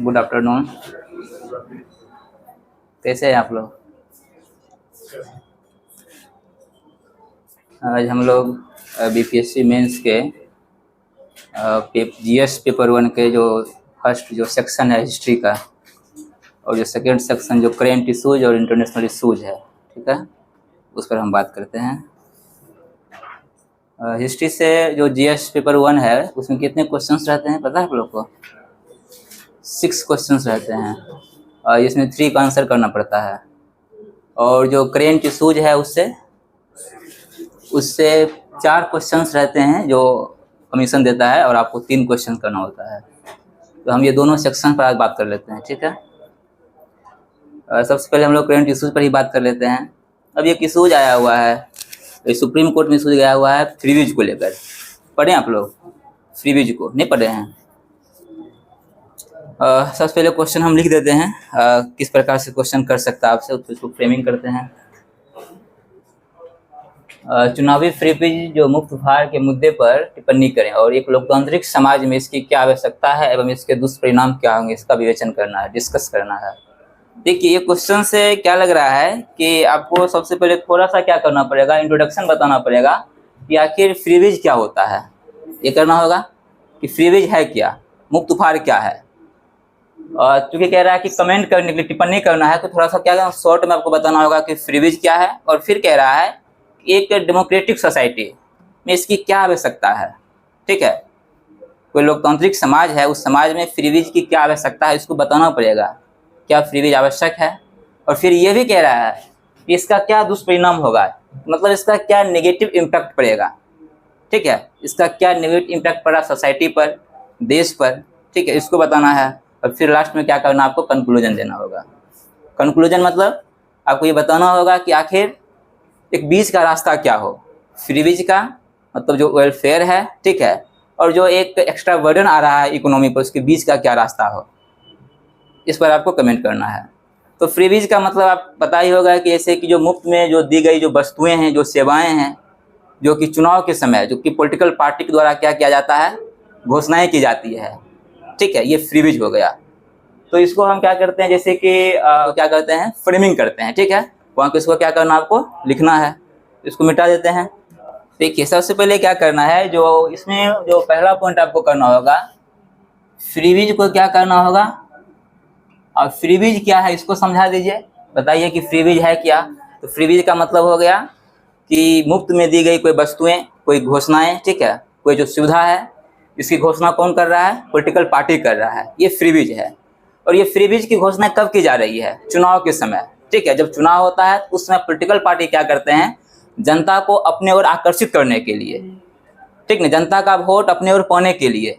Good afternoon. कैसे हैं आप लोग? आज हम लोग बीपीएससी मेंस के जीएस पेपर 1 के जो फर्स्ट जो सेक्शन है हिस्ट्री का, और जो सेकंड सेक्शन जो करेंट इशूज और इंटरनेशनल इशूज है, ठीक है, उस पर हम बात करते हैं। हिस्ट्री से जो जीएस पेपर 1 है उसमें कितने क्वेश्चंस रहते हैं पता है आप लोग को? 6 क्वेश्चंस रहते हैं और इसमें 3 का आंसर करना पड़ता है। और जो करेंट इशूज है उससे 4 क्वेश्चंस रहते हैं जो कमीशन देता है और आपको 3 क्वेश्चन करना होता है। तो हम ये दोनों सेक्शन पर आज बात कर लेते हैं, ठीक है। सबसे पहले हम लोग करेंट इशूज पर ही बात कर लेते हैं। अब ये इशूज आया हुआ है, सुप्रीम कोर्ट में इशूज गया हुआ है फ्रीबीज को लेकर। पढ़े आप लोग? फ्रीबीज को नहीं पढ़े हैं? सबसे पहले क्वेश्चन हम लिख देते हैं, किस प्रकार से क्वेश्चन कर सकता है आपसे, उसको फ्रेमिंग करते हैं। चुनावी फ्रीबीज जो मुफ्त उपहार के मुद्दे पर टिप्पणी करें और एक लोकतांत्रिक समाज में इसकी क्या आवश्यकता है एवं इसके दुष्परिणाम क्या होंगे, इसका विवेचन करना है, डिस्कस करना है। देखिए ये क्वेश्चन से क्या लग रहा है कि आपको सबसे पहले थोड़ा सा क्या करना पड़ेगा, इंट्रोडक्शन बताना पड़ेगा कि आखिर फ्रीबीज क्या होता है। ये करना होगा कि फ्रीबीज है क्या, मुफ्त उपहार क्या है। और चूँकि कह रहा है कि कमेंट करने के लिए, टिप्पणी करना है, तो थोड़ा सा क्या शॉर्ट में आपको बताना होगा कि फ्रीबीज क्या है। और फिर कह रहा है कि एक डेमोक्रेटिक सोसाइटी में इसकी क्या आवश्यकता है, ठीक है। कोई लोकतांत्रिक समाज है, उस समाज में फ्रीबीज की क्या आवश्यकता है, इसको बताना पड़ेगा, क्या फ्रीबीज आवश्यक है। और फिर ये भी कह रहा है कि इसका क्या दुष्परिणाम होगा, मतलब इसका क्या नेगेटिव इम्पैक्ट पड़ेगा, ठीक है, इसका क्या नेगेटिव इम्पैक्ट पड़ा सोसाइटी पर, देश पर, ठीक है, इसको बताना है। और फिर लास्ट में क्या करना, आपको कंक्लूजन देना होगा। कंक्लूजन मतलब आपको ये बताना होगा कि आखिर एक बीच का रास्ता क्या हो, फ्रीबीज का मतलब जो वेलफेयर है, ठीक है, और जो एक एक्स्ट्रा बर्डन आ रहा है इकोनॉमी पर, उसके बीच का क्या रास्ता हो, इस पर आपको कमेंट करना है। तो फ्रीबीज का मतलब आप पता ही होगा कि ऐसे कि जो मुफ्त में जो दी गई जो वस्तुएं हैं, जो सेवाएं हैं, जो कि चुनाव के समय जो कि पॉलिटिकल पार्टी के द्वारा क्या किया जाता है, घोषणाएं की जाती है, ठीक है, ये फ्रीबीज हो गया। तो इसको हम क्या करते हैं, जैसे कि क्या करते हैं, फ्रेमिंग करते हैं, ठीक है। वहाँ को इसको क्या करना, आपको लिखना है, इसको मिटा देते हैं। देखिए सबसे पहले क्या करना है, जो इसमें जो पहला पॉइंट आपको करना होगा, फ्रीबीज को क्या करना होगा। और फ्रीबीज क्या है इसको समझा दीजिए, बताइए कि फ्रीबीज है क्या। तो फ्रीबीज का मतलब हो गया कि मुफ्त में दी गई कोई वस्तुएं, कोई घोषणाएं, ठीक है, कोई जो सुविधा है, इसकी घोषणा कौन कर रहा है, पॉलिटिकल पार्टी कर रहा है, ये फ्रीबीज है। और ये फ्रीबीज की घोषणा कब की जा रही है, चुनाव के समय, ठीक है। जब चुनाव होता है उस समय पॉलिटिकल पार्टी क्या करते हैं, जनता को अपने ओर आकर्षित करने के लिए, ठीक है, जनता का वोट अपने ओर पाने के लिए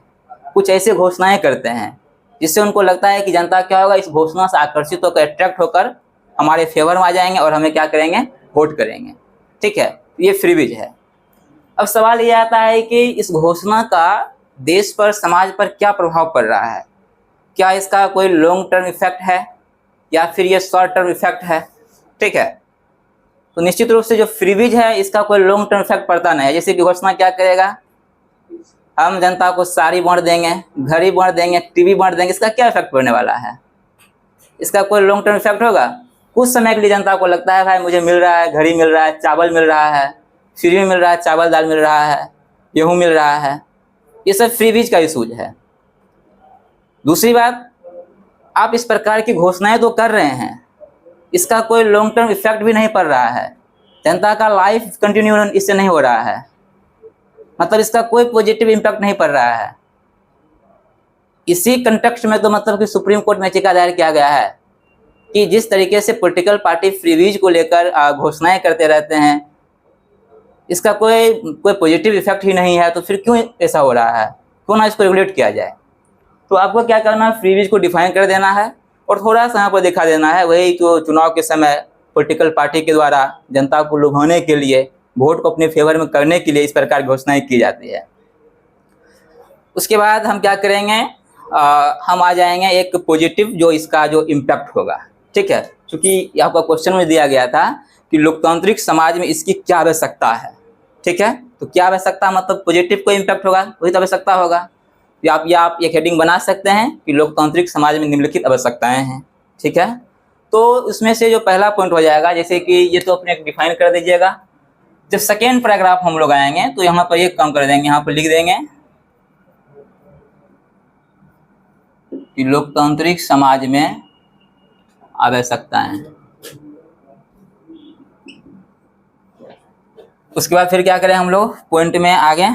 कुछ ऐसे घोषणाएं करते हैं जिससे उनको लगता है कि जनता क्या होगा, इस घोषणा से आकर्षित होकर, अट्रैक्ट होकर हमारे फेवर में आ जाएंगे और हमें क्या करेंगे, वोट करेंगे, ठीक है। ये फ्रीबीज है। अब सवाल ये आता है कि इस घोषणा का देश पर, समाज पर क्या प्रभाव पड़ रहा है, क्या इसका कोई लॉन्ग टर्म इफेक्ट है या फिर ये शॉर्ट टर्म इफेक्ट है, ठीक है। तो निश्चित रूप से जो फ्रीबीज है इसका कोई लॉन्ग टर्म इफेक्ट पड़ता नहीं है। जैसे कि घोषणा क्या करेगा, हम जनता को साड़ी बांट देंगे, घड़ी बांट देंगे, टीवी बांट देंगे, इसका क्या इफेक्ट पड़ने वाला है, इसका कोई लॉन्ग टर्म इफेक्ट होगा। कुछ समय के लिए जनता को लगता है भाई मुझे मिल रहा है, घड़ी मिल रहा है, चावल मिल रहा है, फ्री में मिल रहा है, चावल दाल मिल रहा है, गेहूँ मिल रहा है, ये सब फ्रीबीज का इशूज है। दूसरी बात, आप इस प्रकार की घोषणाएं तो कर रहे हैं, इसका कोई लॉन्ग टर्म इफेक्ट भी नहीं पड़ रहा है, जनता का लाइफ कंटिन्यू इससे नहीं हो रहा है, मतलब इसका कोई पॉजिटिव इम्पैक्ट नहीं पड़ रहा है। इसी कंटेक्स्ट में तो मतलब कि सुप्रीम कोर्ट में याचिका दायर किया गया है कि जिस तरीके से पॉलिटिकल पार्टी फ्रीबीज को लेकर घोषणाएं करते रहते हैं, इसका कोई पॉजिटिव इफेक्ट ही नहीं है, तो फिर क्यों ऐसा हो रहा है, क्यों ना इसको रेगुलेट किया जाए। तो आपको क्या करना है, फ्रीबीज को डिफाइन कर देना है और थोड़ा सा यहाँ पर दिखा देना है, वही जो चुनाव के समय पॉलिटिकल पार्टी के द्वारा जनता को लुभाने के लिए, वोट को अपने फेवर में करने के लिए इस प्रकार की घोषणाएं की जाती है। उसके बाद हम क्या करेंगे, हम आ जाएंगे एक पॉजिटिव जो इसका जो इम्पैक्ट होगा, ठीक है। क्योंकि आपका क्वेश्चन में दिया गया था कि लोकतांत्रिक समाज में इसकी क्या आवश्यकता है, ठीक है। तो क्या आवश्यकता मतलब पॉजिटिव कोई इम्पैक्ट होगा, वही तो आवश्यकता होगा। या आप एक हेडिंग बना सकते हैं कि लोकतांत्रिक समाज में निम्नलिखित आवश्यकताएं हैं। ठीक है, तो उसमें से जो पहला पॉइंट हो जाएगा, जैसे कि ये तो अपने डिफाइन कर दीजिएगा। जब सेकेंड पैराग्राफ हम लोग आएंगे तो यहाँ पर एक काम कर देंगे, यहाँ पर लिख देंगे कि लोकतांत्रिक समाज में आवश्यकताएं। उसके बाद फिर क्या करें, हम लोग पॉइंट में आगे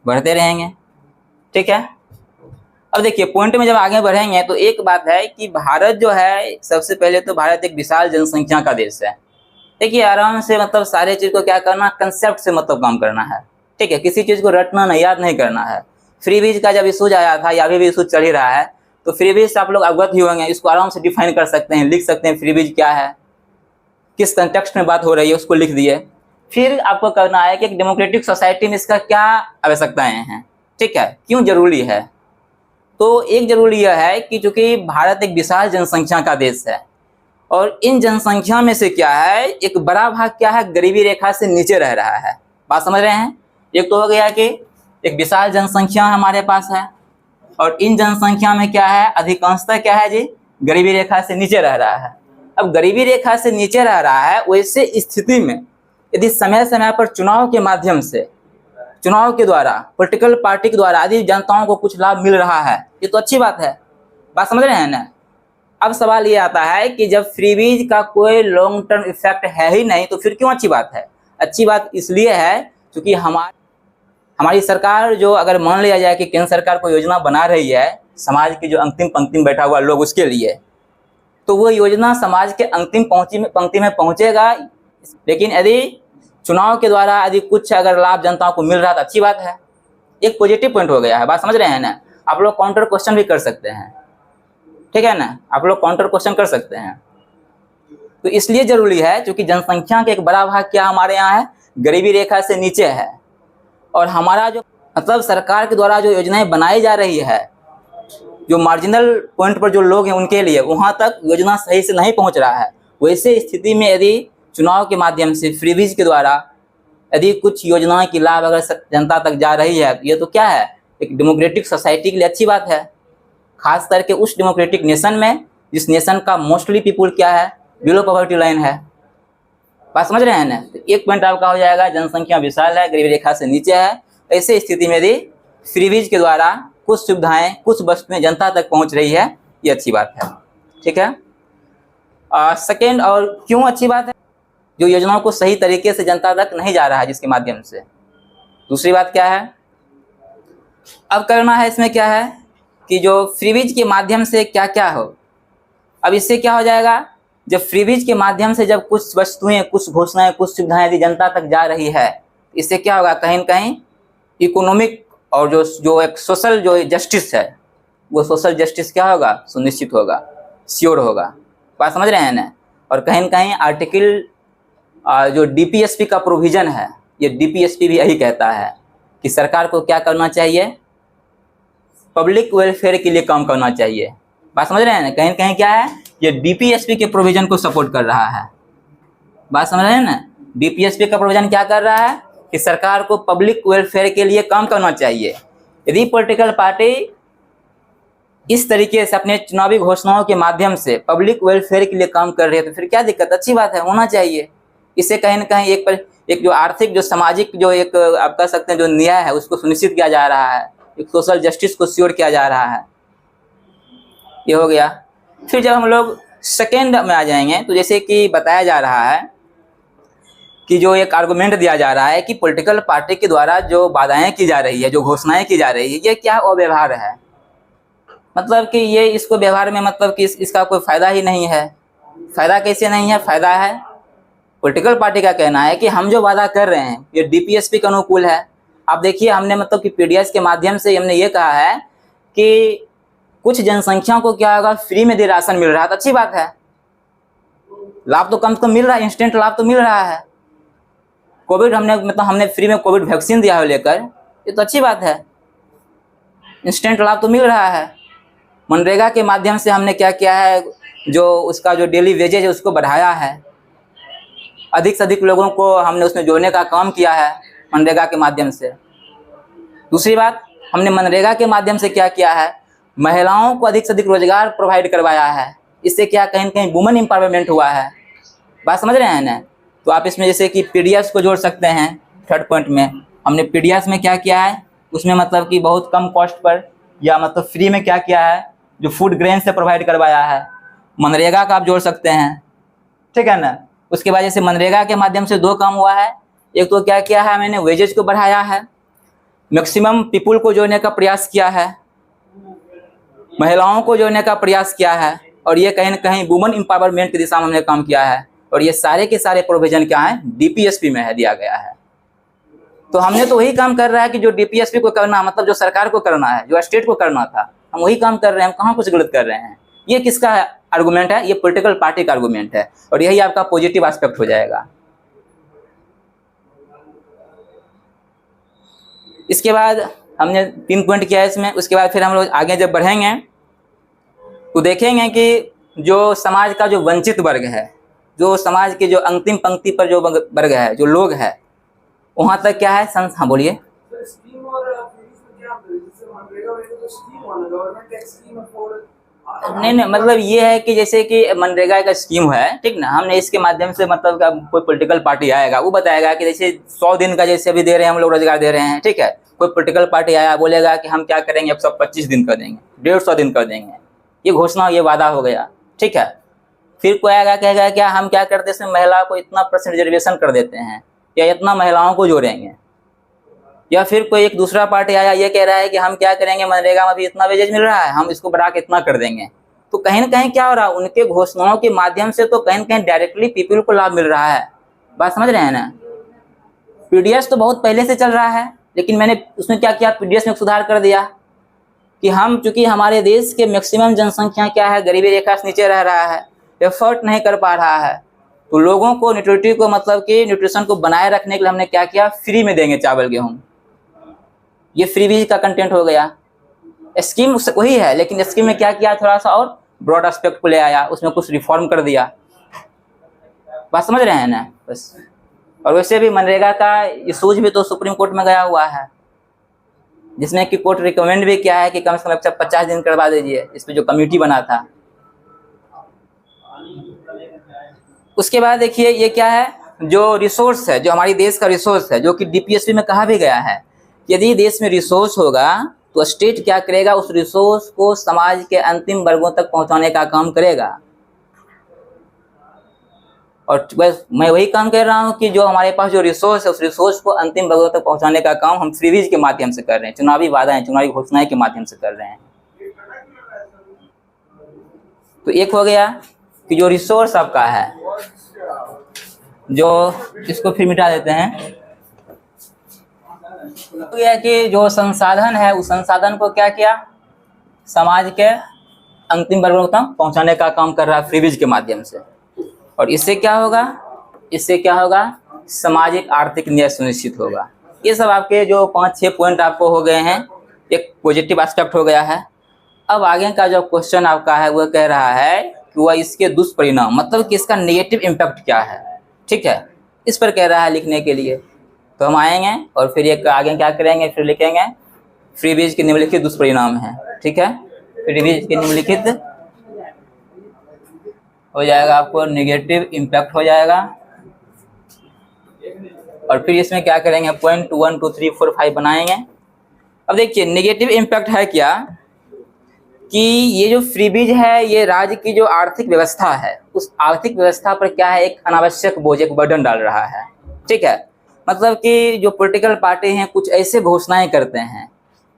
बढ़ते रहेंगे। ठीक है, अब देखिए पॉइंट में जब आगे बढ़ेंगे तो एक बात है कि भारत जो है, सबसे पहले तो भारत एक विशाल जनसंख्या का देश है। देखिए आराम से मतलब सारे चीज को क्या करना, कंसेप्ट से मतलब काम करना है। ठीक है, किसी चीज को रटना नहीं, याद नहीं करना है। फ्री बीज का जब इशूज आया था या अभी भी इशूज चल ही रहा है, तो फ्री बीज से आप लोग अवगत ही होंगे, इसको आराम से डिफाइन कर सकते हैं, लिख सकते हैं फ्री बीज क्या है, किस कंटेक्स्ट में बात हो रही है उसको लिख दिए। फिर आपको करना है कि एक डेमोक्रेटिक सोसाइटी में इसका क्या आवश्यकताएं हैं। ठीक है, क्यों जरूरी है, तो एक जरूरी यह है कि चूंकि भारत एक विशाल जनसंख्या का देश है और इन जनसंख्या में से क्या है, एक बड़ा भाग क्या है, गरीबी रेखा से नीचे रह रहा है। बात समझ रहे हैं। एक तो हो गया कि एक विशाल जनसंख्या हमारे पास है और इन जनसंख्या में क्या है, अधिकांशतः क्या है जी, गरीबी रेखा से नीचे रह रहा है। अब गरीबी रेखा से नीचे रह रहा है, वैसे स्थिति में यदि समय समय पर चुनाव के माध्यम से, चुनाव के द्वारा, पॉलिटिकल पार्टी के द्वारा यदि जनताओं को कुछ लाभ मिल रहा है, ये तो अच्छी बात है। बात समझ रहे हैं ना। अब सवाल ये आता है कि जब फ्रीबीज का कोई लॉन्ग टर्म इफेक्ट है ही नहीं तो फिर क्यों अच्छी बात है। अच्छी बात इसलिए है क्योंकि हमारी सरकार जो, अगर मान लिया जाए कि केंद्र सरकार कोई योजना बना रही है समाज की जो अंतिम पंक्ति में बैठा हुआ लोग उसके लिए, तो वो योजना समाज के अंतिम पंक्ति में पहुंचेगा। लेकिन यदि चुनाव के द्वारा यदि कुछ अगर लाभ जनताओं को मिल रहा है तो अच्छी बात है, एक पॉजिटिव पॉइंट हो गया है। बात समझ रहे हैं ना। आप लोग काउंटर क्वेश्चन भी कर सकते हैं, ठीक है ना, आप लोग काउंटर क्वेश्चन कर सकते हैं। तो इसलिए जरूरी है क्योंकि जनसंख्या का एक बड़ा भाग क्या हमारे यहाँ है, गरीबी रेखा से नीचे है। और हमारा जो मतलब सरकार के द्वारा जो योजनाएं बनाई जा रही है, जो मार्जिनल पॉइंट पर जो लोग हैं उनके लिए, वहां तक योजना सही से नहीं पहुंच रहा है। वैसे स्थिति में यदि चुनाव के माध्यम से फ्रीबीज के द्वारा यदि कुछ योजनाएं की लाभ अगर जनता तक जा रही है, तो ये तो क्या है, एक डेमोक्रेटिक सोसाइटी के लिए अच्छी बात है। खास करके उस डेमोक्रेटिक नेशन में जिस नेशन का मोस्टली पीपुल क्या है, बिलो पॉवर्टी लाइन है। बात समझ रहे हैं ना। तो एक पॉइंट आपका हो जाएगा, जनसंख्या विशाल है, गरीबी रेखा से नीचे है। ऐसे स्थिति में यदि फ्रीबीज के द्वारा कुछ सुविधाएं, कुछ वस्तुएं जनता तक पहुंच रही है, ये अच्छी बात है। ठीक है। सेकेंड, और क्यों अच्छी बात है, जो योजनाओं को सही तरीके से जनता तक नहीं जा रहा है जिसके माध्यम से। दूसरी बात क्या है, अब करना है इसमें क्या है कि जो फ्रीबीज के माध्यम से क्या क्या हो। अब इससे क्या हो जाएगा, जब फ्रीबीज के माध्यम से जब कुछ वस्तुएं, कुछ घोषणाएं, कुछ सुविधाएं यदि जनता तक जा रही है, इससे क्या होगा, कहीं न कहीं इकोनॉमिक और जो एक सोशल जो जस्टिस है, वो सोशल जस्टिस क्या होगा, सुनिश्चित होगा, श्योर होगा। बात समझ रहे हैं ना। और कहीं न कहीं आर्टिकल जो डीपीएसपी का प्रोविजन है, ये डीपीएसपी भी यही कहता है कि सरकार को क्या करना चाहिए, पब्लिक वेलफेयर के लिए काम करना चाहिए। बात समझ रहे हैं ना। कहीं न कहीं क्या है, ये डीपीएसपी के प्रोविजन को सपोर्ट कर रहा है। बात समझ रहे हैं ना। डीपीएसपी का प्रोविजन क्या कर रहा है कि सरकार को पब्लिक वेलफेयर के लिए काम करना चाहिए। यदि पॉलिटिकल पार्टी इस तरीके से अपने चुनावी घोषणाओं के माध्यम से पब्लिक वेलफेयर के लिए काम कर रही है तो फिर क्या दिक्कत, अच्छी बात है, होना चाहिए। इससे कहीं न कहीं एक जो आर्थिक, जो सामाजिक, जो एक आप कह सकते हैं जो न्याय है उसको सुनिश्चित किया जा रहा है, एक सोशल जस्टिस को श्योर किया जा रहा है। ये हो गया। फिर जब हम लोग सेकेंड में आ जाएंगे तो जैसे कि बताया जा रहा है कि जो एक आर्गुमेंट दिया जा रहा है कि पॉलिटिकल पार्टी के द्वारा जो वादाएं की जा रही है, जो घोषणाएं की जा रही है, ये क्या अव्यवहार है। मतलब कि ये इसको व्यवहार में मतलब कि इसका कोई फायदा ही नहीं है। फायदा कैसे नहीं है, फायदा है। पॉलिटिकल पार्टी का कहना है कि हम जो वादा कर रहे हैं ये डीपीएसपी के अनुकूल है। आप देखिए, हमने मतलब कि पीडीएस के माध्यम से हमने ये कहा है कि कुछ जनसंख्या को क्या होगा, फ्री में राशन मिल रहा है, तो अच्छी बात है। लाभ तो कम से कम मिल रहा है, इंस्टेंट लाभ तो मिल रहा है। कोविड हमने फ्री में कोविड वैक्सीन दिया है लेकर, ये तो अच्छी बात है, इंस्टेंट लाभ तो मिल रहा है। मनरेगा के माध्यम से हमने क्या किया है, जो उसका जो डेली वेजेज है उसको बढ़ाया है, अधिक से अधिक लोगों को हमने उसमें जोड़ने का काम किया है मनरेगा के माध्यम से। दूसरी बात, हमने मनरेगा के माध्यम से क्या किया है, महिलाओं को अधिक से अधिक रोजगार प्रोवाइड करवाया है। इससे क्या कहीं कहीं वुमेन एम्पावरमेंट हुआ है। बात समझ रहे हैं ना। तो आप इसमें जैसे कि पीडीएस को जोड़ सकते हैं। थर्ड पॉइंट में हमने पीडीएस में क्या किया है, उसमें मतलब कि बहुत कम कॉस्ट पर या मतलब फ्री में क्या किया है, जो फूड ग्रेन से प्रोवाइड करवाया है। मनरेगा का आप जोड़ सकते हैं, ठीक है ना। उसके बाद जैसे मनरेगा के माध्यम से दो काम हुआ है। एक तो क्या किया है, मैंने वेजेज को बढ़ाया है, मैक्सिमम पीपुल को जोड़ने का प्रयास किया है, महिलाओं को जोड़ने का प्रयास किया है, और ये कहीं न कहीं वुमेन एम्पावरमेंट की दिशा में हमने काम किया है। और ये सारे के सारे प्रोविजन क्या है, डीपीएसपी में है, दिया गया है। तो हमने तो वही काम कर रहा है कि जो डीपीएसपी को करना, मतलब जो सरकार को करना है, जो स्टेट को करना था, हम वही काम कर रहे हैं। हम कहाँ कुछ गलत कर रहे हैं। ये किसका आर्गूमेंट है, ये पॉलिटिकल पार्टी का आर्गूमेंट है, और यही आपका पॉजिटिव एस्पेक्ट हो जाएगा। इसके बाद हमने 3 पॉइंट किया है इसमें। उसके बाद फिर हम लोग आगे जब बढ़ेंगे तो देखेंगे कि जो समाज का जो वंचित वर्ग है, जो समाज के जो अंतिम पंक्ति पर जो वर्ग है, जो लोग है, वहाँ तक क्या है हाँ बोलिए। नहीं, मतलब ये है कि जैसे कि मनरेगा का स्कीम है, ठीक ना। हमने इसके माध्यम से मतलब कोई पॉलिटिकल पार्टी आएगा, वो बताएगा कि जैसे 100 दिन का जैसे अभी दे रहे हैं हम लोग रोजगार दे रहे हैं, ठीक है। कोई पॉलिटिकल पार्टी आया बोलेगा कि हम क्या करेंगे, 125 दिन कर देंगे, 150 दिन कर देंगे। ये घोषणा, ये वादा हो गया, ठीक है। फिर कोई आएगा कहेगा क्या हम क्या करते हैं, महिला को इतना % रिजर्वेशन कर देते हैं, या इतना महिलाओं को जोड़ेंगे। या फिर कोई एक दूसरा पार्टी आया, ये कह रहा है कि हम क्या करेंगे, मनरेगा में अभी इतना वेजेज मिल रहा है, हम इसको बढ़ा के इतना कर देंगे। तो कहीं ना कहीं क्या हो रहा है, उनके घोषणाओं के माध्यम से तो कहीं ना कहीं डायरेक्टली पीपल को लाभ मिल रहा है। बात समझ रहे हैं ना। पीडीएस तो बहुत पहले से चल रहा है, लेकिन मैंने उसमें क्या किया, पीडीएस में सुधार कर दिया कि हम, चूंकि हमारे देश के मैक्सिमम जनसंख्या क्या है, गरीबी रेखा से नीचे रह रहा है, एफर्ट नहीं कर पा रहा है, तो लोगों को न्यूट्रिटी को मतलब कि न्यूट्रिशन को बनाए रखने के लिए हमने क्या किया, फ्री में देंगे चावल गेहूँ। ये फ्री बीज का कंटेंट हो गया। स्कीम वही है, लेकिन स्कीम में क्या किया, थोड़ा सा और ब्रॉड एस्पेक्ट को ले आया, उसमें कुछ रिफॉर्म कर दिया। बात समझ रहे हैं ना बस। और वैसे भी मनरेगा का इशूज भी तो सुप्रीम कोर्ट में गया हुआ है, जिसमें कि कोर्ट रिकमेंड भी किया है कि कम से कम 50 दिन करवा दीजिए, इस पे जो कमेटी बना था। उसके बाद देखिए ये क्या है, जो रिसोर्स है, जो हमारी देश का रिसोर्स है, जो कि डीपीएसपी में कहा भी गया है, यदि देश में रिसोर्स होगा तो स्टेट क्या करेगा, उस रिसोर्स को समाज के अंतिम वर्गों तक पहुंचाने का काम करेगा। और बस मैं वही काम कर रहा हूँ कि जो हमारे पास जो रिसोर्स है, उस रिसोर्स को अंतिम वर्गों तक पहुंचाने का काम हम फ्रीबीज के माध्यम से कर रहे हैं, चुनावी वादाएं, चुनावी घोषणाएं के माध्यम से कर रहे हैं। तो एक हो गया कि जो रिसोर्स आपका है, जो इसको फिर मिटा देते हैं, हो गया कि जो संसाधन है, उस संसाधन को क्या किया, समाज के अंतिम वर्गों तक पहुंचाने का काम कर रहा है फ्रीबीज के माध्यम से। और इससे क्या होगा, इससे क्या होगा, सामाजिक आर्थिक न्याय सुनिश्चित होगा। ये सब आपके जो 5-6 पॉइंट आपको हो गए हैं, एक पॉजिटिव एस्पेक्ट हो गया है। अब आगे का जो क्वेश्चन आपका है वो कह रहा है कि वह इसके दुष्परिणाम, मतलब कि इसका नेगेटिव इम्पैक्ट क्या है, ठीक है, इस पर कह रहा है लिखने के लिए। तो हम आएंगे और फिर एक आगे क्या करेंगे, फिर लिखेंगे फ्रीबीज के निम्नलिखित दुष्परिणाम है, ठीक है। फ्रीबीज के निम्नलिखित हो जाएगा, आपको नेगेटिव इम्पैक्ट हो जाएगा। और फिर इसमें क्या करेंगे, पॉइंट 1 2 3 4 5 बनाएंगे। अब देखिए नेगेटिव इम्पैक्ट है क्या, कि ये जो फ्रीबीज है, ये राज्य की जो आर्थिक व्यवस्था है, उस आर्थिक व्यवस्था पर क्या है, एक अनावश्यक बोझ, एक बर्डन डाल रहा है, ठीक है। मतलब कि जो पॉलिटिकल पार्टी हैं, कुछ ऐसे घोषणाएं करते हैं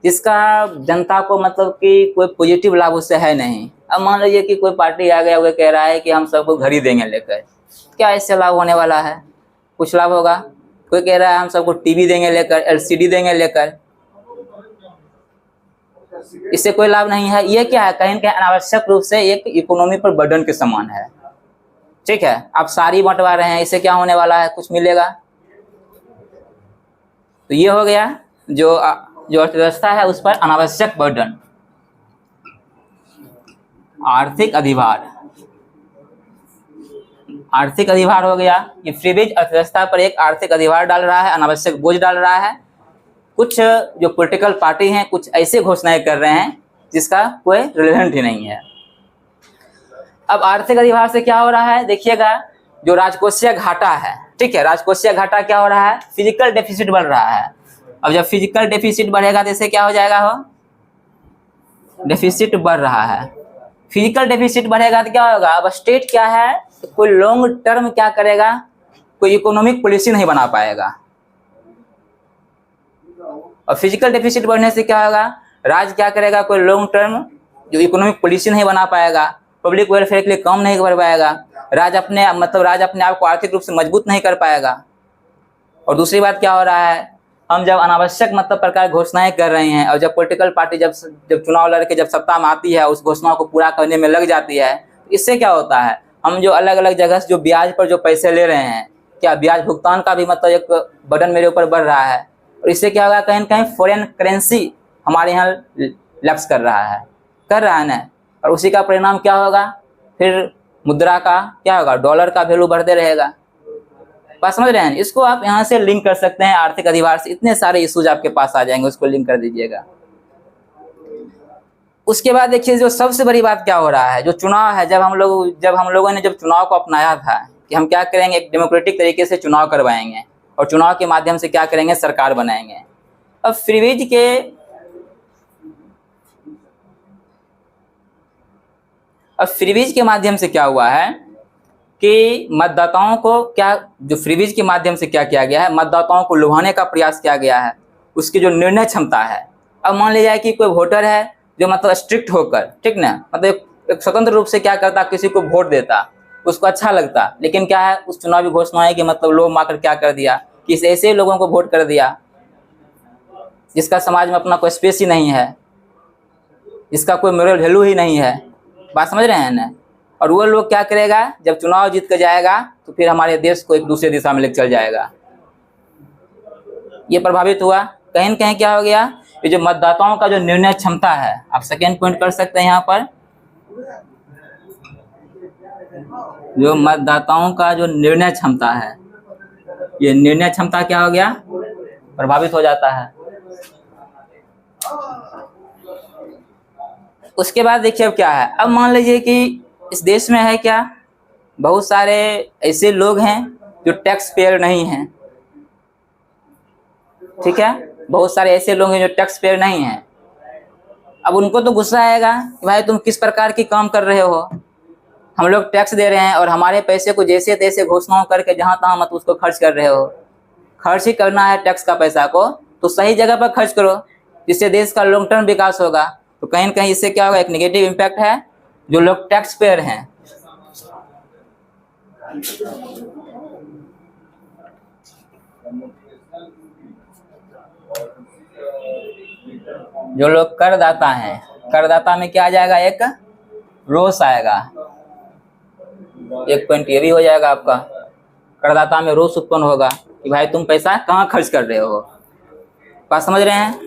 जिसका जनता को मतलब कि कोई पॉजिटिव लाभ उससे है नहीं। अब मान लीजिए कि कोई पार्टी आ गया, वो कह रहा है कि हम सबको घर ही देंगे लेकर, क्या इससे लाभ होने वाला है, कुछ लाभ होगा? कोई कह रहा है हम सबको टीवी देंगे लेकर, एलसीडी देंगे लेकर, इससे कोई लाभ नहीं है। ये क्या है, कहीं ना कहीं अनावश्यक रूप से एक इकोनॉमी पर बर्डन के समान है, ठीक है। आप सारी बंटवा रहे हैं, इससे क्या होने वाला है, कुछ मिलेगा? तो ये हो गया जो अर्थव्यवस्था है उस पर अनावश्यक बर्डन, आर्थिक अधिभार। आर्थिक अधिभार हो गया कि फ्रीबीज अर्थव्यवस्था पर एक आर्थिक अधिभार डाल रहा है, अनावश्यक बोझ डाल रहा है। कुछ जो पॉलिटिकल पार्टी हैं कुछ ऐसे घोषणाएं कर रहे हैं जिसका कोई रिलेवेंट ही नहीं है। अब आर्थिक अधिभार से क्या हो रहा है देखिएगा, जो राजकोषीय घाटा है, ठीक है, राजकोषीय घाटा क्या हो रहा है, फिजिकल डेफिसिट बढ़ रहा है। अब जब फिजिकल डेफिसिट बढ़ेगा तो इससे क्या हो जाएगा, हो डेफिसिट बढ़ रहा है। फिजिकल डेफिसिट बढ़ेगा तो क्या होगा, अब स्टेट क्या है, तो कोई लॉन्ग टर्म क्या करेगा, कोई इकोनॉमिक पॉलिसी नहीं बना पाएगा। और फिजिकल डेफिसिट बढ़ने से क्या होगा, राज्य क्या करेगा, कोई लॉन्ग टर्म जो इकोनॉमिक पॉलिसी नहीं बना पाएगा, पब्लिक वेलफेयर के लिए काम नहीं कर पाएगा, राज्य अपने आप को आर्थिक रूप से मजबूत नहीं कर पाएगा। और दूसरी बात क्या हो रहा है, हम जब अनावश्यक प्रकार घोषणाएं कर रहे हैं और जब पॉलिटिकल पार्टी जब चुनाव लड़के जब सत्ता में आती है, उस घोषणाओं को पूरा करने में लग जाती है, इससे क्या होता है, हम जो अलग अलग जगह से जो ब्याज पर जो पैसे ले रहे हैं, क्या ब्याज भुगतान का भी एक बर्डन मेरे ऊपर बढ़ रहा है। और इससे क्या होगा, कहीं न कहीं फॉरेन करेंसी हमारे यहाँ लैप्स कर रहा है ना। और उसी का परिणाम क्या होगा, फिर मुद्रा का क्या होगा, डॉलर का वैल्यू बढ़ते रहेगा। बात समझ रहे हैं, इसको आप यहाँ से लिंक कर सकते हैं आर्थिक अधिभार से, इतने सारे इश्यूज आपके पास आ जाएंगे, उसको लिंक कर दीजिएगा। उसके बाद देखिए जो सबसे बड़ी बात क्या हो रहा है, जो चुनाव है, जब हम लोगों ने जब चुनाव को अपनाया था कि हम क्या करेंगे, एक डेमोक्रेटिक तरीके से चुनाव करवाएंगे और चुनाव के माध्यम से क्या करेंगे, सरकार बनाएंगे। अब फ्रीबीज के माध्यम से क्या हुआ है कि मतदाताओं को जो फ्रीबीज के माध्यम से क्या किया गया है, मतदाताओं को लुभाने का प्रयास किया गया है, उसकी जो निर्णय क्षमता है। अब मान लिया जाए कि कोई वोटर है जो स्ट्रिक्ट होकर, ठीक ना, एक स्वतंत्र रूप से क्या करता, किसी को वोट देता, उसको अच्छा लगता, लेकिन क्या है, उस चुनावी घोषणा है कि लोग माकर क्या कर दिया कि ऐसे लोगों को वोट कर दिया जिसका समाज में अपना कोई स्पेस ही नहीं है, जिसका कोई मोरल वैल्यू ही नहीं है। बात समझ रहे हैं ना। और वो लोग क्या करेगा, जब चुनाव जीत कर जाएगा तो फिर हमारे देश को एक दूसरे दिशा में लेकर चल जाएगा। ये प्रभावित हुआ। कहीं न कहीं क्या हो गया, ये जो मतदाताओं का जो निर्णय क्षमता है, आप सेकेंड पॉइंट कर सकते हैं यहाँ पर, जो मतदाताओं का जो निर्णय क्षमता है, ये निर्णय क्षमता क्या हो गया, प्रभावित हो जाता है। उसके बाद देखिए अब क्या है, अब मान लीजिए कि इस देश में है क्या, बहुत सारे ऐसे लोग हैं जो टैक्स पेयर नहीं हैं, ठीक है, बहुत सारे ऐसे लोग हैं जो टैक्स पेयर नहीं हैं। अब उनको तो गुस्सा आएगा कि भाई तुम किस प्रकार की काम कर रहे हो, हम लोग टैक्स दे रहे हैं और हमारे पैसे को जैसे तैसे घोषणाओं करके जहां तहां उसको खर्च कर रहे हो। खर्च ही करना है टैक्स का पैसा को तो सही जगह पर खर्च करो, जिससे देश का लॉन्ग टर्म विकास होगा। तो कहीं न कहीं इससे क्या होगा, एक नेगेटिव इम्पैक्ट है। जो लोग टैक्स पेयर हैं, जो लोग करदाता हैं, करदाता में क्या आ जाएगा, एक रोष आएगा। एक पॉइंट ये भी हो जाएगा आपका, करदाता में रोष उत्पन्न होगा कि भाई तुम पैसा कहाँ खर्च कर रहे हो। बात समझ रहे हैं।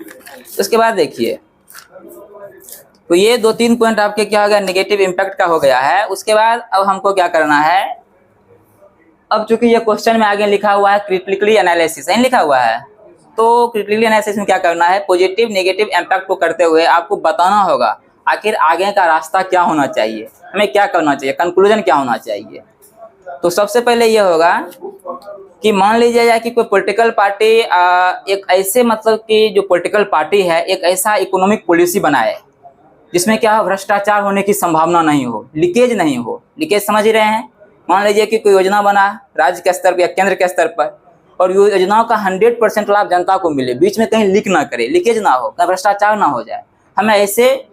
उसके बाद देखिए, तो ये 2-3 पॉइंट आपके क्या हो गया, नेगेटिव इम्पैक्ट का हो गया है। उसके बाद अब हमको क्या करना है, अब चूंकि ये क्वेश्चन में आगे लिखा हुआ है क्रिटिकली एनालिसिस, नहीं लिखा हुआ है, तो क्रिटिकली एनालिसिस में क्या करना है, पॉजिटिव नेगेटिव इम्पैक्ट को करते हुए आपको बताना होगा आखिर आगे का रास्ता क्या होना चाहिए, हमें क्या करना चाहिए, कंक्लूजन क्या होना चाहिए। तो सबसे पहले ये होगा कि मान लीजिए जाए कि कोई पॉलिटिकल पार्टी एक ऐसे कि जो पॉलिटिकल पार्टी है एक ऐसा इकोनॉमिक पॉलिसी बनाए जिसमें क्या हो, भ्रष्टाचार होने की संभावना नहीं हो, लीकेज नहीं हो। लीकेज समझ ही रहे हैं। मान लीजिए कि कोई योजना बना राज्य के स्तर पर या केंद्र के स्तर पर और योजनाओं का 100% लाभ जनता को मिले, बीच में कहीं लीक ना करे, लीकेज ना हो, कहीं भ्रष्टाचार ना हो जाए, हमें ऐसे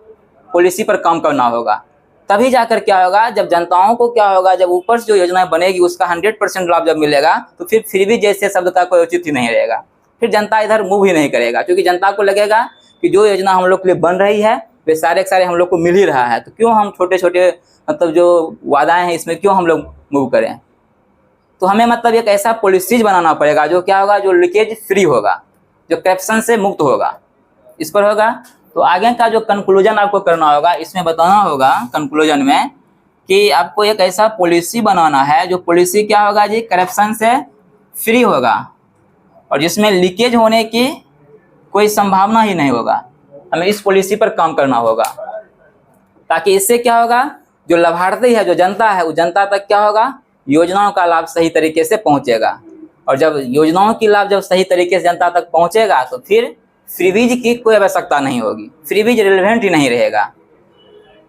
पॉलिसी पर काम करना होगा। तभी जाकर क्या होगा, जब जनताओं को क्या होगा, जब ऊपर से जो योजना बनेगी उसका 100% लाभ जब मिलेगा तो फिर भी जैसे शब्द का कोई औचित्य नहीं रहेगा, फिर जनता इधर मूव ही नहीं करेगा, क्योंकि जनता को लगेगा कि जो योजना हम लोग के लिए बन रही है वे सारे के सारे हम लोग को मिल ही रहा है, तो क्यों हम छोटे छोटे जो वादाएं हैं इसमें क्यों हम लोग मूव करें। तो हमें एक ऐसा पॉलिसीज बनाना पड़ेगा जो क्या होगा, जो लीकेज फ्री होगा, जो करप्शन से मुक्त होगा, इस पर होगा। तो आगे का जो कंक्लूजन आपको करना होगा, इसमें बताना होगा कंक्लूजन में कि आपको एक ऐसा पॉलिसी बनाना है जो पॉलिसी क्या होगा जी, करप्शन से फ्री होगा और जिसमें लीकेज होने की कोई संभावना ही नहीं होगा। हमें इस पॉलिसी पर काम करना होगा, ताकि इससे क्या होगा, जो लाभार्थी है, जो जनता है, वो जनता तक क्या होगा, योजनाओं का लाभ सही तरीके से पहुंचेगा। और जब योजनाओं की लाभ जब सही तरीके से जनता तक पहुंचेगा तो फिर फ्रीबीज की कोई आवश्यकता नहीं होगी, फ्रीबीज रिलेवेंट ही नहीं रहेगा।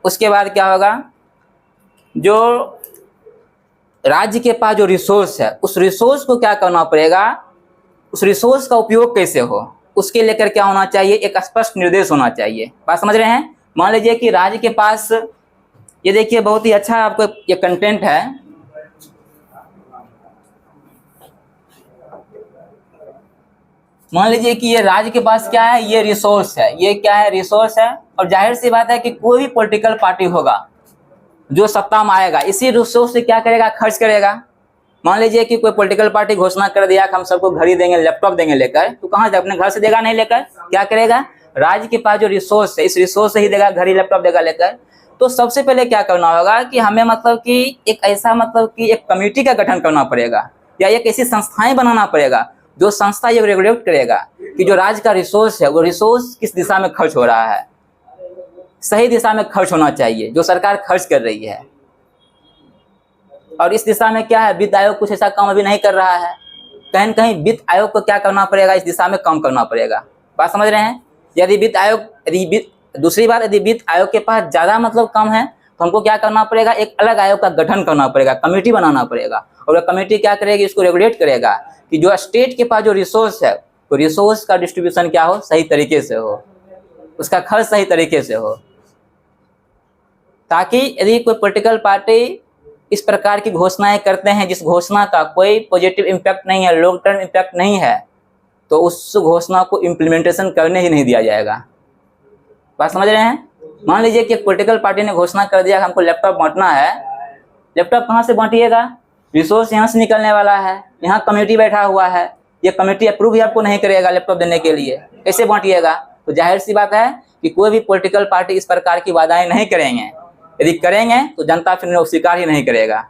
उसके बाद क्या होगा, जो राज्य के पास जो रिसोर्स है, उस रिसोर्स को क्या करना पड़ेगा, उस रिसोर्स का उपयोग कैसे हो, उसके लेकर क्या होना चाहिए, एक स्पष्ट निर्देश होना चाहिए। बात समझ रहे हैं। मान लीजिए कि राज्य के पास, ये देखिए बहुत ही अच्छा आपको ये कंटेंट है, मान लीजिए कि ये राज्य के पास क्या है, ये रिसोर्स है, ये क्या है, रिसोर्स है। और जाहिर सी बात है कि कोई भी पॉलिटिकल पार्टी होगा जो सत्ता में आएगा, इसी रिसोर्स से क्या करेगा, खर्च करेगा। मान लीजिए कि कोई पॉलिटिकल पार्टी घोषणा कर दिया कि हम सबको घड़ी देंगे, लैपटॉप देंगे लेकर, तो कहाँ से, अपने घर से देगा नहीं लेकर, क्या करेगा, राज्य के पास जो रिसोर्स है, इस रिसोर्स से ही देगा, घड़ी लैपटॉप देगा लेकर। तो सबसे पहले क्या करना होगा कि हमें मतलब कि एक ऐसा मतलब कि एक कमेटी का गठन करना पड़ेगा, या एक ऐसी संस्थाएं बनाना पड़ेगा जो संस्था ये रेगुलेट करेगा कि जो राज्य का रिसोर्स है, वो रिसोर्स किस दिशा में खर्च हो रहा है, सही दिशा में खर्च होना चाहिए, जो सरकार खर्च कर रही है। और इस दिशा में क्या है, वित्त आयोग कुछ ऐसा काम अभी नहीं कर रहा है, कहीं न कहीं वित्त आयोग को क्या करना पड़ेगा, इस दिशा में काम करना पड़ेगा। बात समझ रहे हैं। यदि वित्त आयोग, दूसरी बात, यदि वित्त आयोग के पास ज़्यादा मतलब कम है तो हमको क्या करना पड़ेगा, एक अलग आयोग का गठन करना पड़ेगा, कमेटी बनाना पड़ेगा। और वह कमेटी क्या करेगी, इसको रेगुलेट करेगा कि जो स्टेट के पास जो रिसोर्स है, तो रिसोर्स का डिस्ट्रीब्यूशन क्या हो, सही तरीके से हो, उसका खर्च सही तरीके से हो, ताकि यदि कोई पॉलिटिकल पार्टी इस प्रकार की घोषणाएं करते हैं जिस घोषणा का कोई पॉजिटिव इम्पैक्ट नहीं है, लॉन्ग टर्म इम्पैक्ट नहीं है, तो उस घोषणा को इम्प्लीमेंटेशन करने ही नहीं दिया जाएगा। बात समझ रहे हैं। मान लीजिए कि एक पॉलिटिकल पार्टी ने घोषणा कर दिया कि हमको लैपटॉप बांटना है, लैपटॉप कहाँ से बांटिएगा, रिसोर्स यहाँ से निकलने वाला है, यहाँ कमेटी बैठा हुआ है, ये कमेटी अप्रूव ही आपको नहीं करेगा लैपटॉप देने के लिए, कैसे बांटिएगा। तो जाहिर सी बात है कि कोई भी पॉलिटिकल पार्टी इस प्रकार की वादाएं नहीं करेंगे, यदि करेंगे तो जनता फिर स्वीकार ही नहीं करेगा।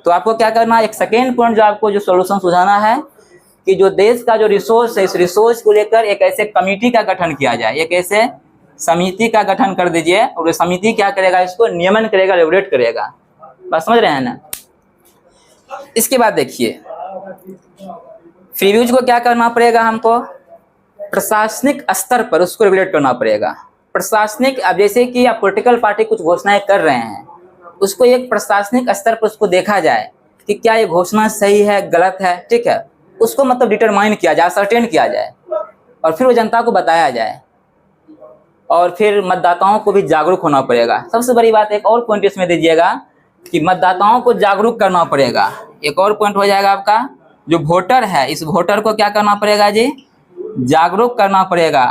तो आपको क्या करना है, एक सेकेंड पॉइंट जो आपको जो सोल्यूशन सुझाना है कि जो देश का जो रिसोर्स है, इस रिसोर्स को लेकर एक ऐसे कमेटी का गठन किया जाए, एक ऐसे समिति का गठन कर दीजिए, और वो समिति क्या करेगा, इसको नियमन करेगा, रेगुलेट करेगा। बात समझ रहे हैं ना। इसके बाद देखिए, फ्रीबीज को क्या करना पड़ेगा, हमको प्रशासनिक स्तर पर उसको रेगुलेट करना पड़ेगा। प्रशासनिक, अब जैसे कि आप पॉलिटिकल पार्टी कुछ घोषणाएं कर रहे हैं, उसको एक प्रशासनिक स्तर पर उसको देखा जाए कि क्या ये घोषणा सही है, गलत है, ठीक है, उसको मतलब डिटरमाइन किया जाए, सर्टेन किया जाए, और फिर वो जनता को बताया जाए, और फिर मतदाताओं को भी जागरूक होना पड़ेगा। सबसे बड़ी बात एक और पॉइंट इसमें दीजिएगा कि मतदाताओं को जागरूक करना पड़ेगा। एक और पॉइंट हो जाएगा आपका, जो वोटर है, इस वोटर को क्या करना पड़ेगा जी, जागरूक करना पड़ेगा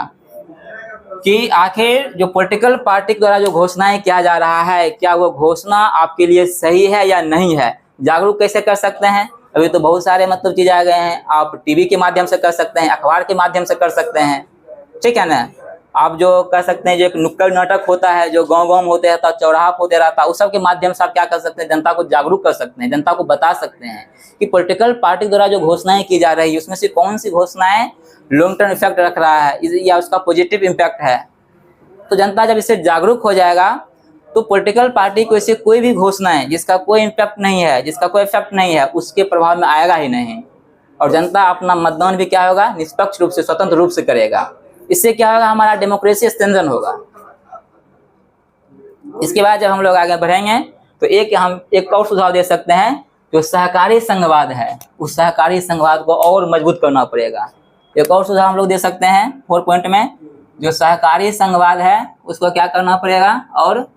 कि आखिर जो पॉलिटिकल पार्टी द्वारा जो घोषणाएं किया जा रहा है, क्या वो घोषणा आपके लिए सही है या नहीं है। जागरूक कैसे कर सकते हैं, अभी तो बहुत सारे मतलब चीज़ें आ गए हैं, आप टीवी के माध्यम से कर सकते हैं, अखबार के माध्यम से कर सकते हैं, ठीक है ना। आप जो कर सकते हैं, जो एक नुक्कड़ नाटक होता है, जो गांव-गांव में होते रहता है, चौराहा होते रहता है, उस सब के माध्यम से आप क्या कर सकते हैं, जनता को जागरूक कर सकते हैं, जनता को बता सकते हैं कि पॉलिटिकल पार्टी द्वारा जो घोषणाएं की जा रही है, उसमें से कौन सी घोषणाएं लॉन्ग टर्म इफेक्ट रख रहा है या उसका पॉजिटिव इम्पैक्ट है। तो जनता जब इससे जागरूक हो जाएगा तो पॉलिटिकल पार्टी को ऐसे कोई भी घोषणा है जिसका कोई इम्पैक्ट नहीं है, जिसका कोई इफेक्ट नहीं है, उसके प्रभाव में आएगा ही नहीं। और जनता अपना मतदान भी क्या होगा, निष्पक्ष रूप से, स्वतंत्र रूप से करेगा। इससे क्या होगा, हमारा डेमोक्रेसी स्ट्रेंथन होगा। इसके बाद जब हम लोग आगे बढ़ेंगे तो हम एक और सुझाव दे सकते हैं, जो सहकारी संघवाद है, उस सहकारी संघवाद को और मजबूत करना पड़ेगा। एक और सुझाव हम लोग दे सकते हैं 4 पॉइंट में, जो सहकारी संघवाद है उसको क्या करना पड़ेगा और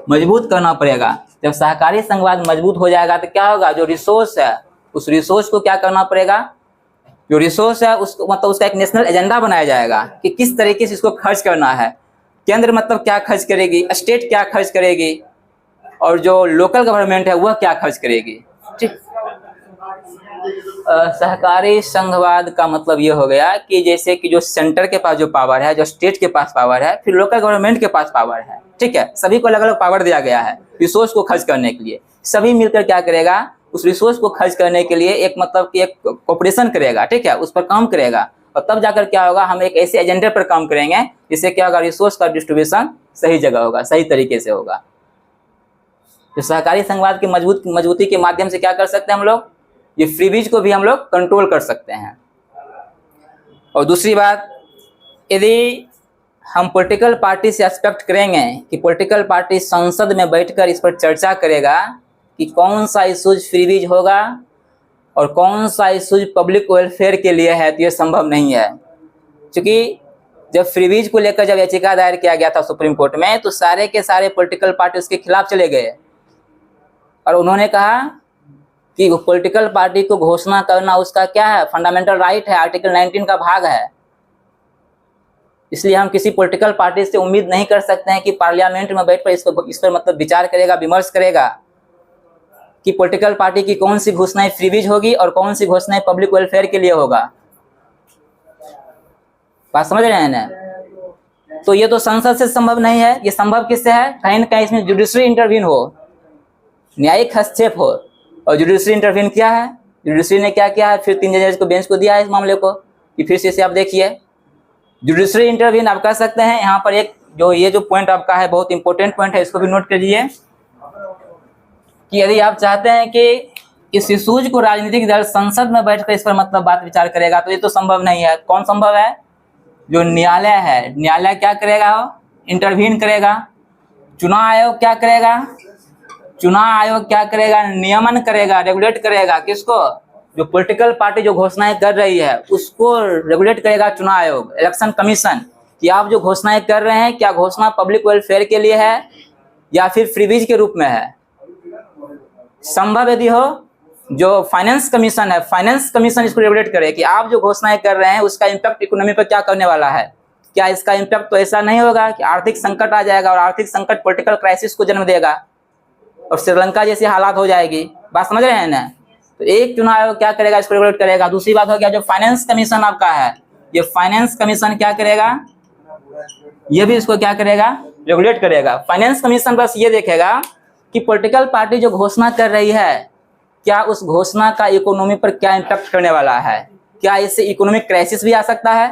मजबूत करना पड़ेगा। जब सहकारी संघवाद मजबूत हो जाएगा तो क्या होगा, जो रिसोर्स है, उस रिसोर्स को क्या करना पड़ेगा, जो रिसोर्स है उसको मतलब उसका एक नेशनल एजेंडा बनाया जाएगा कि किस तरीके से इसको खर्च करना है। केंद्र मतलब क्या खर्च करेगी, स्टेट क्या खर्च करेगी, और जो लोकल गवर्नमेंट है वह क्या खर्च करेगी। ठीक, सहकारी संघवाद का मतलब ये हो गया कि जैसे कि जो सेंटर के पास जो पावर है, जो स्टेट के पास पावर है, फिर लोकल गवर्नमेंट के पास पावर है, ठीक है, सभी को अलग अलग पावर दिया गया है रिसोर्स को खर्च करने के लिए। सभी मिलकर क्या करेगा, उस रिसोर्स को खर्च करने के लिए एक मतलब कि एक कोऑपरेशन करेगा, ठीक है, उस पर काम करेगा, और तब जाकर क्या होगा, हम एक ऐसे एजेंडे पर काम करेंगे जिससे क्या होगा, रिसोर्स का डिस्ट्रीब्यूशन सही जगह होगा, सही तरीके से होगा। तो सहकारी संघवाद की मजबूती के माध्यम से क्या कर सकते हैं हम लोग, ये फ्रीबीज को भी हम लोग कंट्रोल कर सकते हैं। और दूसरी बात, यदि हम पॉलिटिकल पार्टी से एक्सपेक्ट करेंगे कि पॉलिटिकल पार्टी संसद में बैठकर इस पर चर्चा करेगा कि कौन सा इशूज फ्रीबीज होगा और कौन सा इशूज पब्लिक वेलफेयर के लिए है, तो ये संभव नहीं है। क्योंकि जब फ्रीबीज को लेकर जब याचिका दायर किया गया था सुप्रीम कोर्ट में, तो सारे के सारे पॉलिटिकल पार्टी उसके खिलाफ चले गए और उन्होंने कहा कि पॉलिटिकल पार्टी को घोषणा करना उसका क्या है, फंडामेंटल राइट है, आर्टिकल 19 का भाग है। इसलिए हम किसी पॉलिटिकल पार्टी से उम्मीद नहीं कर सकते हैं कि पार्लियामेंट में बैठकर इस पर मतलब विचार करेगा, विमर्श करेगा कि पॉलिटिकल पार्टी की कौन सी घोषणाएं फ्रीबीज होगी और कौन सी घोषणाएं पब्लिक वेलफेयर के लिए होगा। बात समझ रहे हैं ना? तो ये तो संसद से संभव नहीं है, ये संभव किससे है, कहीं ना कहीं इसमें जुडिशरी इंटरवीन हो, न्यायिक हस्तक्षेप हो। और जुडिशरी इंटरवीन किया है, जुडिशरी ने क्या किया है, फिर 3 जज को बेंच को दिया है इस मामले को कि फिर से इसे आप देखिए। जुडिशरी इंटरवीन आप कर सकते हैं। यहाँ पर एक जो पॉइंट आपका है बहुत इंपॉर्टेंट पॉइंट है, इसको भी नोट करिए कि यदि आप चाहते हैं कि इस इशूज को राजनीतिक दल संसद में बैठकर इस पर मतलब बात विचार करेगा, तो ये तो संभव नहीं है। कौन संभव है, जो न्यायालय है, न्यायालय क्या करेगा, इंटरवीन करेगा। चुनाव आयोग क्या करेगा, चुनाव आयोग क्या करेगा, नियमन करेगा, रेगुलेट करेगा। किसको, जो पॉलिटिकल पार्टी जो घोषणाएं कर रही है उसको रेगुलेट करेगा चुनाव आयोग, इलेक्शन कमीशन, कि आप जो घोषणाएं कर रहे हैं क्या घोषणा पब्लिक वेलफेयर के लिए है या फिर फ्रीबीज के रूप में है। संभव यदि हो, जो फाइनेंस कमीशन है, फाइनेंस कमीशन इसको रेगुलेट करे कि आप जो घोषणाएं कर रहे हैं उसका इम्पैक्ट इकोनॉमी पर क्या करने वाला है। क्या इसका इम्पैक्ट तो ऐसा नहीं होगा कि आर्थिक संकट आ जाएगा और आर्थिक संकट पॉलिटिकल क्राइसिस को जन्म देगा और श्रीलंका जैसी हालात हो जाएगी। बात समझ रहे हैं ना? तो एक चुनाव आयोग क्या करेगा, इसको रेगुलेट करेगा। दूसरी बात हो गया, जो फाइनेंस कमीशन आपका है, ये फाइनेंस कमीशन क्या करेगा, ये भी इसको क्या करेगा, रेगुलेट करेगा। फाइनेंस कमीशन बस ये देखेगा कि पॉलिटिकल पार्टी जो घोषणा कर रही है क्या उस घोषणा का इकोनॉमी पर क्या इम्पैक्ट करने वाला है, क्या इससे इकोनॉमिक क्राइसिस भी आ सकता है।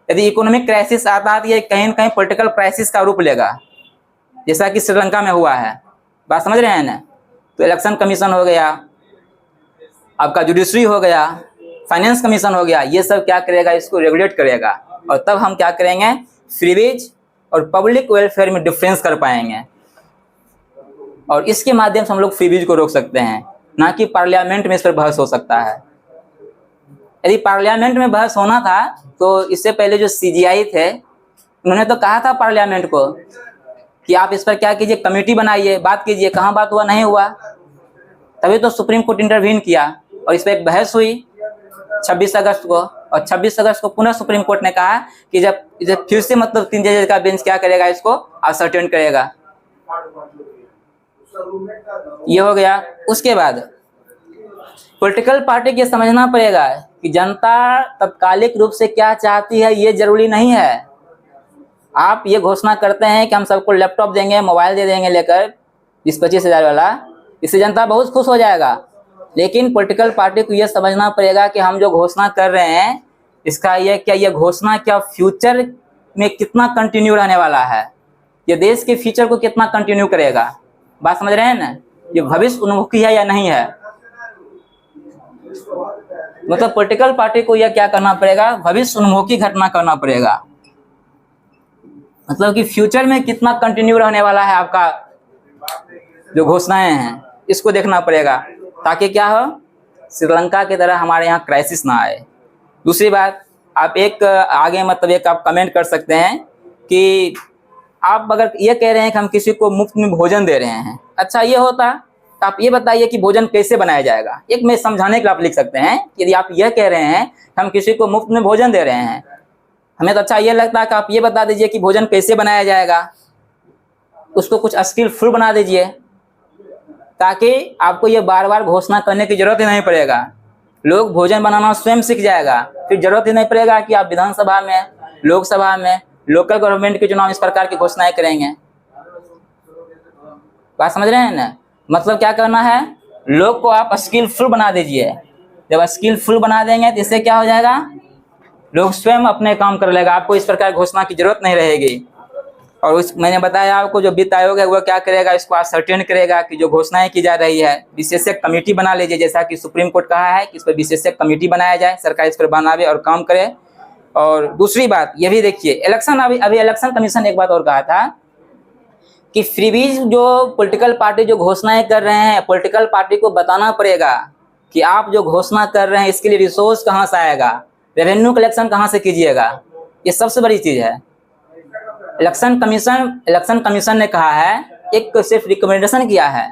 यदि इकोनॉमिक क्राइसिस आता है तो ये कहीं न कहीं पॉलिटिकल क्राइसिस का रूप लेगा, जैसा कि श्रीलंका में हुआ है। बात समझ रहे हैं ना? तो इलेक्शन कमीशन हो गया, आपका जुडिशरी हो गया, फाइनेंस कमीशन हो गया, ये सब क्या करेगा, इसको रेगुलेट करेगा। और तब हम क्या करेंगे, फ्रीबीज और पब्लिक वेलफेयर में डिफरेंस कर पाएंगे और इसके माध्यम से हम लोग फ्रीबीज को रोक सकते हैं, ना कि पार्लियामेंट में इस पर बहस हो सकता है। यदि पार्लियामेंट में बहस होना था तो इससे पहले जो सीजीआई थे उन्होंने तो कहा था पार्लियामेंट को कि आप इस पर क्या कीजिए, कमेटी बनाइए, बात कीजिए। कहाँ बात हुआ, नहीं हुआ। तभी तो सुप्रीम कोर्ट इंटरवीन किया और इस पर एक बहस हुई 26 अगस्त को, और 26 अगस्त को पुनः सुप्रीम कोर्ट ने कहा कि जब फिर से मतलब 3 जज का बेंच क्या करेगा, इसको असर्टेन करेगा। ये हो गया। उसके बाद पॉलिटिकल पार्टी के समझना पड़ेगा कि जनता तत्कालिक रूप से क्या चाहती है, ये जरूरी नहीं है। आप ये घोषणा करते हैं कि हम सबको लैपटॉप देंगे, मोबाइल दे देंगे लेकर 20-25 हज़ार वाला, इससे जनता बहुत खुश हो जाएगा। लेकिन पॉलिटिकल पार्टी को ये समझना पड़ेगा कि हम जो घोषणा कर रहे हैं इसका ये घोषणा क्या फ्यूचर में कितना कंटिन्यू रहने वाला है, ये देश के फ्यूचर को कितना कंटिन्यू करेगा। बात समझ रहे हैं ना? ये भविष्य उन्मुखी है या नहीं है। मतलब पॉलिटिकल पार्टी को यह क्या करना पड़ेगा, भविष्य उन्मुखी घटना करना पड़ेगा। मतलब कि फ्यूचर में कितना कंटिन्यू रहने वाला है आपका जो घोषणाएं हैं, इसको देखना पड़ेगा, ताकि क्या हो, श्रीलंका की तरह हमारे यहाँ क्राइसिस ना आए। दूसरी बात, आप एक आगे मतलब एक आप कमेंट कर सकते हैं कि आप अगर ये कह रहे हैं कि हम किसी को मुफ्त में भोजन दे रहे हैं, अच्छा ये होता तो आप ये बताइए कि भोजन कैसे बनाया जाएगा। एक मैं समझाने के लिए आप लिख सकते हैं, यदि आप यह कह रहे हैं कि हम किसी को मुफ्त में भोजन दे रहे हैं, हमें तो अच्छा ये लगता है कि आप ये बता दीजिए कि भोजन कैसे बनाया जाएगा, उसको कुछ स्किलफुल बना दीजिए, ताकि आपको ये बार बार घोषणा करने की जरूरत ही नहीं पड़ेगा। लोग भोजन बनाना स्वयं सीख जाएगा, फिर जरूरत ही नहीं पड़ेगा कि आप विधानसभा में, लोकसभा में, लोकल गवर्नमेंट के चुनाव इस प्रकार की घोषणाएं करेंगे। बात समझ रहे हैं ना? मतलब क्या करना है, लोग को आप स्किलफुल बना दीजिए। जब स्किलफुल बना देंगे तो इससे क्या हो जाएगा, लोग स्वयं अपने काम कर लेगा, आपको इस प्रकार घोषणा की जरूरत नहीं रहेगी। और उस मैंने बताया आपको जो वित्त आयोग है वो क्या करेगा, इसको असर्टेन करेगा कि जो घोषणाएं की जा रही है, विशेषज्ञ कमेटी बना लीजिए, जैसा कि सुप्रीम कोर्ट कहा है कि इस पर विशेषज्ञ कमेटी बनाया जाए, सरकार इस पर बनावे और काम करे। और दूसरी बात ये भी देखिए, इलेक्शन अभी इलेक्शन कमीशन ने एक बात और कहा था कि फ्रीबीज जो पॉलिटिकल पार्टी जो घोषणाएं कर रहे हैं, पॉलिटिकल पार्टी को बताना पड़ेगा कि आप जो घोषणा कर रहे हैं इसके लिए रिसोर्स कहाँ से आएगा, रेवेन्यू कलेक्शन कहाँ से कीजिएगा। ये सबसे बड़ी चीज है। इलेक्शन कमीशन ने कहा है, एक सिर्फ रिकमेंडेशन किया है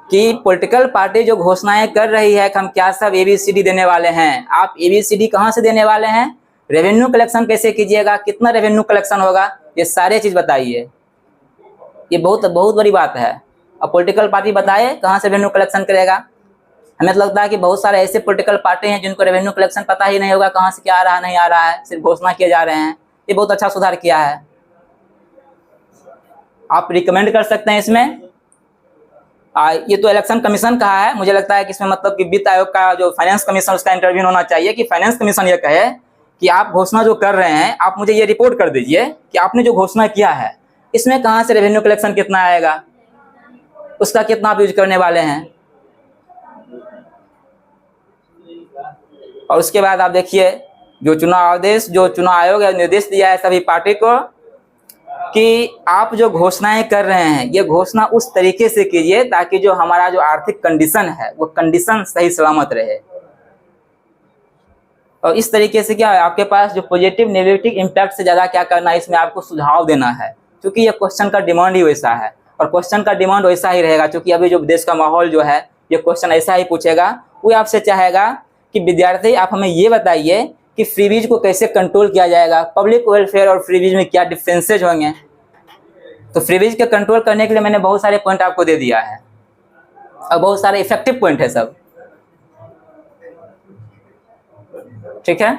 कि पॉलिटिकल पार्टी जो घोषणाएं कर रही है कि हम क्या सब ABCD देने वाले हैं, आप ABCD कहाँ से देने वाले हैं, रेवेन्यू कलेक्शन कैसे कीजिएगा, कितना रेवेन्यू कलेक्शन होगा, ये सारे चीज बताइए। ये बहुत बहुत बड़ी बात है। अब पॉलिटिकल पार्टी बताए कहाँ से रेवेन्यू कलेक्शन करेगा। हमें तो लगता है कि बहुत सारे ऐसे पॉलिटिकल पार्टी हैं जिनको रेवेन्यू कलेक्शन पता ही नहीं होगा कहाँ से क्या आ रहा नहीं आ रहा है, सिर्फ घोषणा किए जा रहे हैं। ये बहुत अच्छा सुधार किया है, आप रिकमेंड कर सकते हैं इसमें। ये तो इलेक्शन कमीशन कहा है, मुझे लगता है कि इसमें मतलब कि वित्त आयोग का जो फाइनेंस कमीशन उसका इंटरव्यू होना चाहिए कि फाइनेंस कमीशन ये कहे कि आप घोषणा जो कर रहे हैं आप मुझे ये रिपोर्ट कर दीजिए कि आपने जो घोषणा किया है इसमें कहाँ से रेवेन्यू कलेक्शन कितना आएगा, उसका कितना आप यूज करने वाले हैं। और उसके बाद आप देखिए जो चुनाव आयोग है निर्देश दिया है सभी पार्टी को कि आप जो घोषणाएं कर रहे हैं ये घोषणा उस तरीके से कीजिए ताकि जो हमारा जो आर्थिक कंडीशन है वो कंडीशन सही सलामत रहे। और इस तरीके से क्या है, आपके पास जो पॉजिटिव नेगेटिव इम्पैक्ट से ज़्यादा क्या करना है, इसमें आपको सुझाव देना है, क्योंकि ये क्वेश्चन का डिमांड ही वैसा है और क्वेश्चन का डिमांड वैसा ही रहेगा। क्योंकि अभी जो देश का माहौल जो है ये क्वेश्चन ऐसा ही पूछेगा। वो आपसे चाहेगा कि विद्यार्थी आप हमें ये बताइए कि फ्रीबीज को कैसे कंट्रोल किया जाएगा, पब्लिक वेलफेयर और फ्रीबीज में क्या डिफरेंसेज होंगे। तो फ्रीबीज के कंट्रोल करने के लिए मैंने बहुत सारे पॉइंट आपको दे दिया है और बहुत सारे इफेक्टिव पॉइंट है सब, ठीक है।